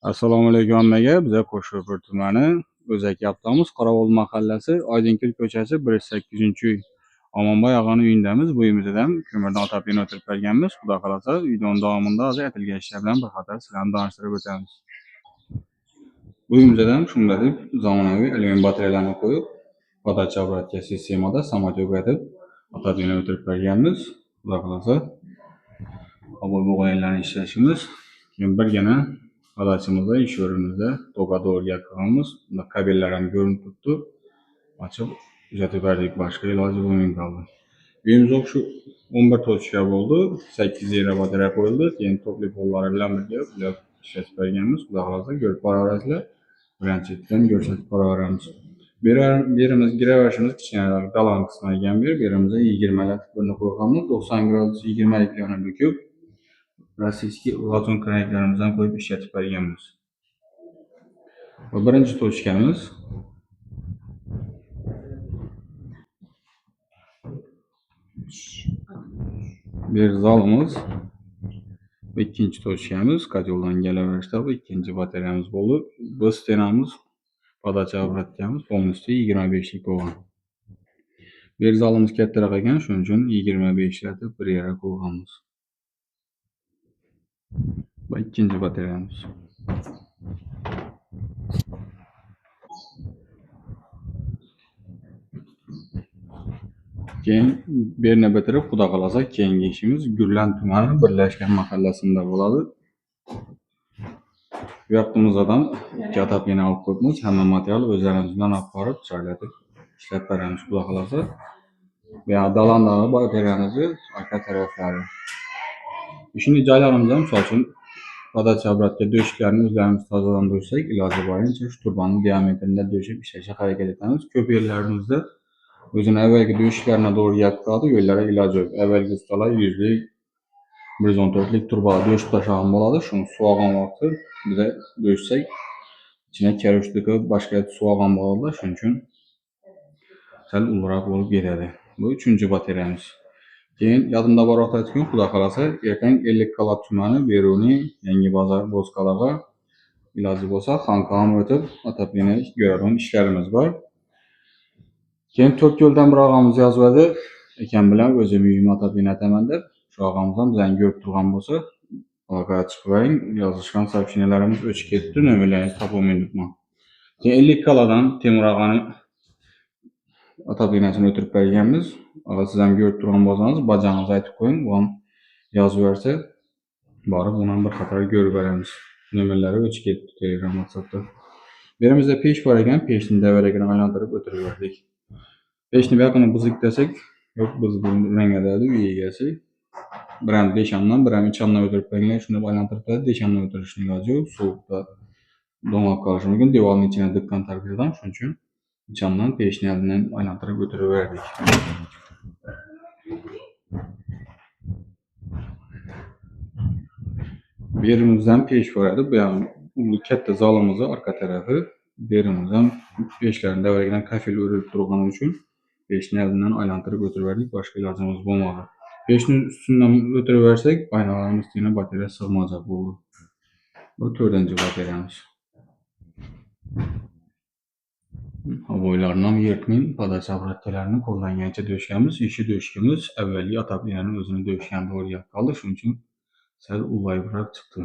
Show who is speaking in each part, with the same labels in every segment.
Speaker 1: Assalomu alaykum hammaga. Biza Qo'shrabur tumani O'zak yaptamiz. Qorovul mahallasi, Oydinkul ko'chasi 108-uy. Omonboy og'ani uyindamiz. Bu uyimizda ham ko'mirdan otapini o'tirib berganmiz. Xudo xolasa videoning davomida hozir aytilgan ishlar bilan bir qator sizlarni tanishtirib o'tamiz. Bu uyimizda ham shunday deb zamonaviy alyumin batareyalarni qo'yib, podacha obratga sistemada samolyot o'rgatib otapini o'tirib berganmiz. Xudo xolasa bu o'yinlarni ishlashimiz keyin birgina podachimizda ish o'rinimizda to'g'ri qilamiz. Bunda kabellar ham ko'rinib turibdi. Ochib uzatib berdik, boshqa iloji bo'lmay qoldi. Uyimizda shu 11 tochka bo'ldi, 8 yera batareya qo'yildi. Keyin topli pollari bilan birga ular ishlatib berganmiz. Xudo xolasa ko'rib boraverasizlar. Birinchidan ko'rsatib boraveramiz. Berimiz giraverishimiz kichkinaroq dalon qismi ekan berimizda 20 lik birni qo'yganmiz. 90 gradus 20 liklarni bukib rossiyskiy laton kranaklarimizdan qo'yib ishlatib berganmiz. Bu birinchi tochkamiz. Bir zalimiz. Bu ikkinchi tochkamiz. Koteldan kelaverishda bu ikkinchi batareyamiz bo'ldi. Bu stenamiz podacha obratgamiz полностью 25 lik bo'lgan. Bir zalimiz kattaroq ekan, shuning uchun 25 latib bir yere qo'yganmiz. Bu ikkinchi batareyamiz. Keyin berni bitirib, xudo xolasa keyingi ishimiz Gurlan tumani birlashgan mahallasida bo'ladi. Bu yoqimizdan ikki atapini olib qo'yibmiz. Hamma material o'zlarimizdan olib borib joylatib ishlab beramiz, xudo xolasa. Bu dalandagi batareyamizni orqa taraflari. Ishini joylarimizda misol uchun podacha obratga do'shiklarni o'zlarimiz tozalantirsak, iloji boricha shu turbaning diametrini do'shib ishlashga harakat etamiz. Ko'p yerlarimizda o'zini avvalgi do'shiklarına doğru yakaladı, yo'llari iloji yo'q. Avvalgi ustalar 100 lik, 114 lik turbalar do'shib tashlagan bo'ladi. Shuni suv olgan vaqti biza do'shsak, ichine karushlik boshqa suv olgan bo'ladi. Shuning uchun sal ulug'roq bo'lib ketadi. Bu 3-batareyamiz. Keyin yodimda bor vaqt aytgan, xudo xolasa, ertaga 50 qalat tumani Beruniy Yangi bozor Bo'zqalag'a iloji bo'lsa Xonqon o'tib otapini ko'radigan ishlarimiz bor. Keyin 4 yo'ldan bir og'amiz yozadi. Ekan bilan o'zim uyimni otapini ataman deb, shu og'amiz ham bizani ko'rib turgan bo'lsa, aloqaga chiqib bering. Yozishgan so'rovnomalarimiz o'chib ketdi, nomerlaringizni topolmayapman. Keyin 50 qaladan Temur og'ani otapinasini o'tirib berganmiz. Agar siz ham ko'rib turgan bo'lsangiz, bajangizni aytib qo'ying, u ham yozib bersa, borib uni bir qator ko'rib beramiz. Nomerlari o'chib ketdi Telegram WhatsAppda. Berimizda pech bor ekan, pechni davragini aylantirib o'tirib berdik. Pechni bu yoqini buzik desak, yo'q, biz bunga dedi uy egasi. Bir ham beshamdan, bir ham ichamdan o'tirib berganlar, shuni aylantirib berdi. Beshamdan o'tirishni iloji yo'q, sovuqda donib qolishi mumkin. Devorning ichine diqqat tarbiyadan, shuning uchun ichamdan pechni aldidan aylantirib o'tirib berdik. Berimizdan pech bor edi. Bu ham katta zalimizni orqa tarafi. Berimizdan pechlarni davragidan kafel o'rilib turgani uchun pechni aldidan aylantirib o'tirib berdik. Boshqa ilojimiz bo'lmadi. Pechni ustidan o'tirib bersak, aynalarimiz yine batareya sig'mayacak bo'ldi. Bu 4-batareyamiz. Havoylardan yırtmayın, podacha obratkalarni qo'llangancha do'shkamiz, ishi do'shkimiz avvalgi otaplarni o'zini do'shgan doğru qoldi, shuning uchun sal ulg'ayibroq chiqdi.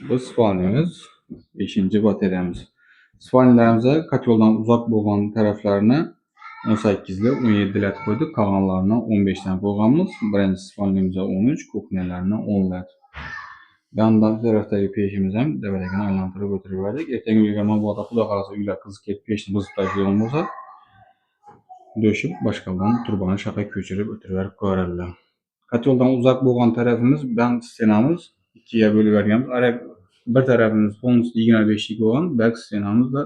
Speaker 1: Bu spalnimiz, 5-batareyamiz. Spalnilarimizda koteldan uzoq bo'lgan taraflarini 18 ile 17 lat qo'ydik, qolganlarini 15 dan qo'yganmiz. Birinchi spalnimizda 13, kuxnyalarni 10 lat. Yandan tarafdagi pechimiz ham davragini aylantirib o'tirib berdik. Ertangi uyga mabodo xudo xolasa uylar qizib ketib pechni buzib tashlagan bo'lsa, do'shib boshqadan turbani shaqa ko'chirib o'tirib berib qo'yarlar. Koteldan uzoq bo'lgan tarafimiz bilan stenamiz 2ga bo'lib berganmiz. Bir tarafimiz полностью 25 lik bo'lgan, back stenamizda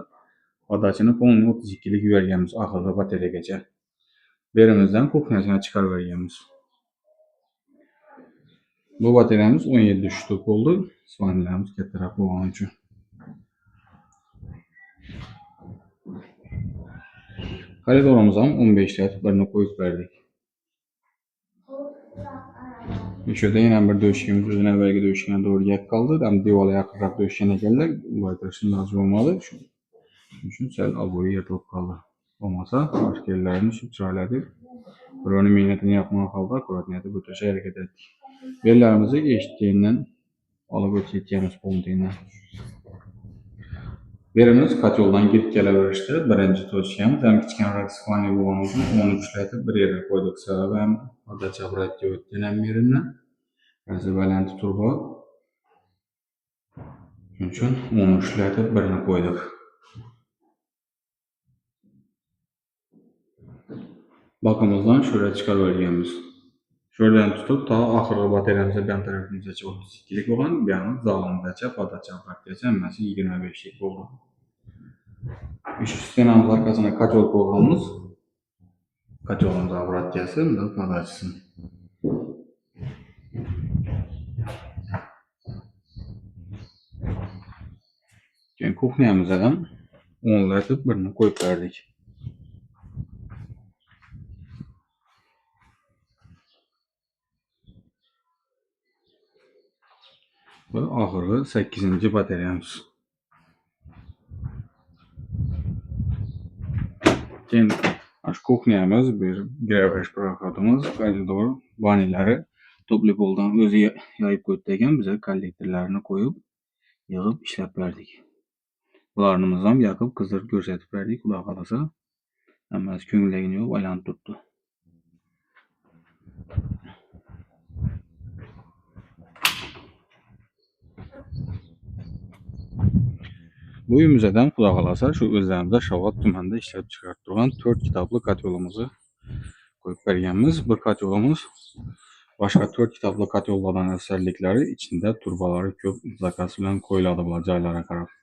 Speaker 1: podachini полностью 32 lik berganmiz oxirgi batareyagacha. Berimizdan kuxnyasini chiqarib berganmiz. Bu batareyamiz 17 shtuk bo'ldi. Spalnilarimiz kattaroq bo'lgani uchun. Koridorumuza 15 lat birini koyup verdik. Şurada yine bir döşeğimiz özüne evvelki döşeğine doğru yak kaldı. Hem divara yakınrak döşeğine geldi. Baytaşın lazım olmalı. Üçün sel aboyu yatılıp kaldı. Olmasa başka yerlerini şüpçarladı. Buranın minnetini yapmaya kaldı. Akurat niyeti bu taşı hareket ettik. Yerlerimizi geçtiğinden alıp öteyeceğimiz pomutiğinden. Birimiz katyoldan gidip geleverişti. Birinci toçkamiz hem kichkinaroq sifoniy bug'imizni 13 latib bir yerga qo'ydik. Sababi ham odat jabratga o'tgan ham yeridan. O'zi baland turbo. Shuning uchun 13 latib birini qo'ydik. Bakımızdan şöyle chiqarib Şuradan tutup ta oxirgi batareyamizga bir tarafimizgacha 32lik bo'lgan, bu yoqni zalimigacha, podat jabratgacha hammasi 25lik bo'ldi. Üç stenamiz arkasına katyol koyganımız katyolumuz avratkası da podatçısın. Yani kuxnyamızdan onlartıp birini koyup verdik. Ve ahırı 8. bataryamız. Yani aş kuxnyamız bir gravaj bırakadığımız koridor vanileri toplu boldan özü yayıp koyduğundan bize kollektorlarını koyup yığıp işlep verdik. Bularımızdan yakıp kızdırıp gösterip verdik. Kulağa kalasa hemen köngüllegini yok aylanıp tuttu. Bu müzeden kulak alasa şu özlərimizdə Şavat tümənində işlep çıxartdırılan 4 kitablı katyolumuzu koyup vergenimiz. Bu katyolumuz başka 4 kitablı katyollardan əsərlikləri içində turbaları köp zakası ilə koyuladı bu caylara qarab.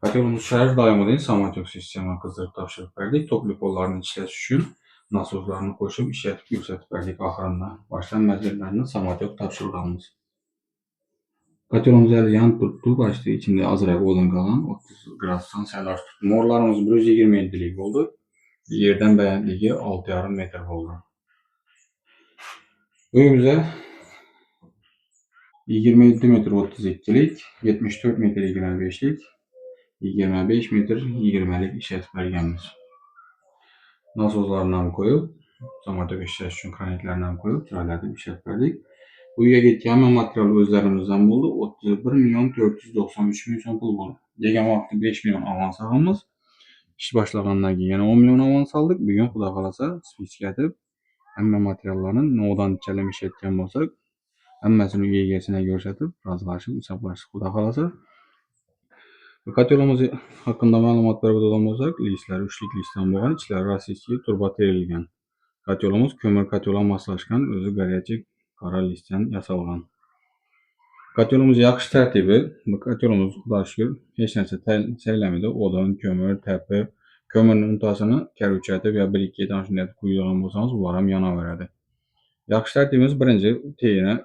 Speaker 1: Katyolumuz şarj daimi değil, samatyok sistemine kızdırıp tapşırıp verdik. Toplu kollarının işlətiş üçün nasozlarını qoşub işlətib göstərib verdik axırında. Başdan məcəllərini samatyok tapşırığımız. Katyolumuz eli yan tuttu. Başta içinde azırak odun kalan 30 gradusdan seller tuttu. Morlarımız 127'lik oldu. Yerden beğendiği 6,5 metre oldu. Böyümüze 27 metre 32'lik, 74 metre 25'lik, 25 metre 20'lik işlet vergenimiz. Nasozlarından koyup, somatik işlet için kranitlerden koyup, çaylarda işlet verdik. Bu yetken material özlerimizden buldu. 31 milyon 493 milyon pul buldu. Degen vakti 5 milyon avans alımız. İş başlagandan keyin yana 10 milyon avans aldık. Bugün Xudo kalasa spis etib hamma materiallarni nodan chalash etgan bo'lsak, hammasini uy egasine ko'rsatib, razılashib, hisoblashib Xudo kalasa. Katyolumuz hakkında ma'lumot berib o'tadigan bo'lsak, listlar 3lik listdan bo'lgan, ichlari rossiyskiy turba terilgan. Katyolumuz ko'mir katyola moslashgan, o'zi горячий qora listdan yasalgan. Katyolumuz yaxshi tartibi, bu katyolumuz Xudoga shukr hech narsa saylamadi. Odun, kömür, təpi, kömürün untasını kərüçətib ya 1-2 dənə şunday quyulan bolsanız, ular ham yanaveradi. Yaxşı tərtibimiz birinci teyinə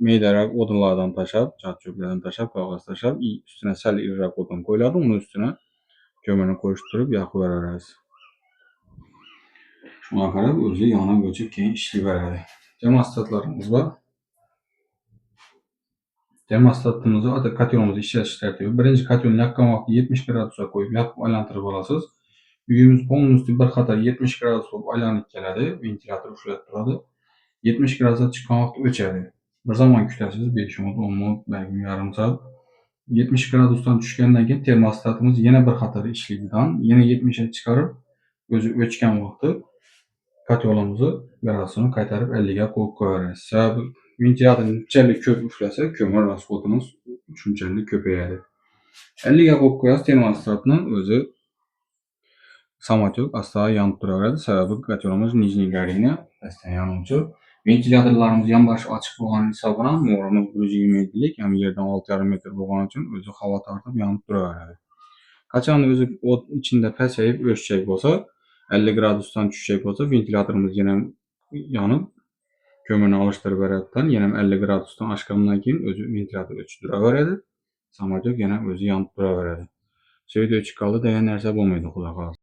Speaker 1: meydərək odunlardan taşab, çat çöplərdən taşab, qağaz taşab, üstünə səl irraq odun qoyuladı. Onun üstünə kömürünü qoşdurub yaxıverəriz. Şuna qarab özü yana göçüb keyin işləyərədi. Termostatlarımız var. Termostatımızı adı katyolumuzu işletiş tertibi. Birinci katyolunu yakkan vakti 70 gradusa koyup yakıp aylantırıp alasız. Üyümüz onun üstü bir qatar 70 gradus olup aylanıp geledi. Ventilatör üşület duradı. 70 gradusa çıkan vakti öçerdi. Bir zaman kütəsiz 5 minut, 10 minut, belki yarım saat. 70 gradusdan düşkəndən keyin termostatımız yine bir qatar işləyirdən. Yine 70'e çıkarıp özü öçkən vakti katyolumuzu yarasını qaytarıb 50'ye koyup koyarız. Səbəbi ventilatorun içəli köp üfləsə, kömür rasxodunuz üçüncəli köpəyədir. 50'ye koyup koyarız, termostatla özü samatyok asla yanıp durardı. Səbəbi katyolumuz nijni qərinə bəstən yanımcı. Ventilatorlarımız yan başı açıq olan hesabına morumuz 127'lik, yəni yerdən 6,5 metr boğan üçün özü hava tartıb yanıp durardı. Kaçan özü o içində pəsəyib ölçəcək olsa, 50 gradusdan düşecek olsa ventilatorumuz yine yanıp kömürünü alıştırıp verirken yine 50 gradusdan aşkından keyin özü ventilatör ölçüdüre veredi. Samatyok yine özü yanıp dura veredi. Video çıxalı dəyən нәрsə bulmaydı xulaq.